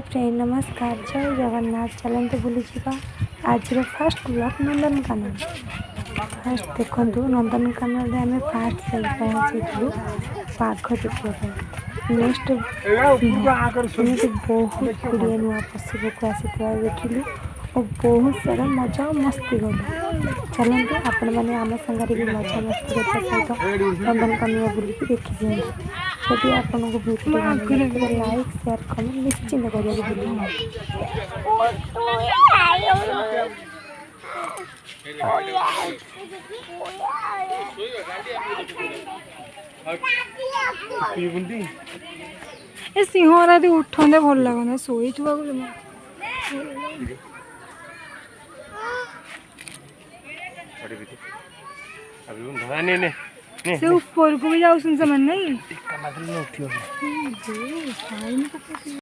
friend नमस्कार जय जगन्नाथ चलते बुली जा आज फास्ट ब्लॉक नंदनकानन फास्ट देखु नंदनकानन आम फास्ट पहुँचू बाघ देखा नेक्स्ट बहुत गुड़िया नुआ पशु को आसी देखिलु और बहुत सारा मजा और मस्ती गलु चलते आपण मैंने आम सागर भी मजा मस्ती करने सहित नंदनकानन बुलिक देखी दिखाँ जदि आपको वीडियो लाइक शेयर कमेंट निश्चिंत करिए सिंहरा उठंदे भल लगन शोई से ऊपर को भी जाऊँ से नहीं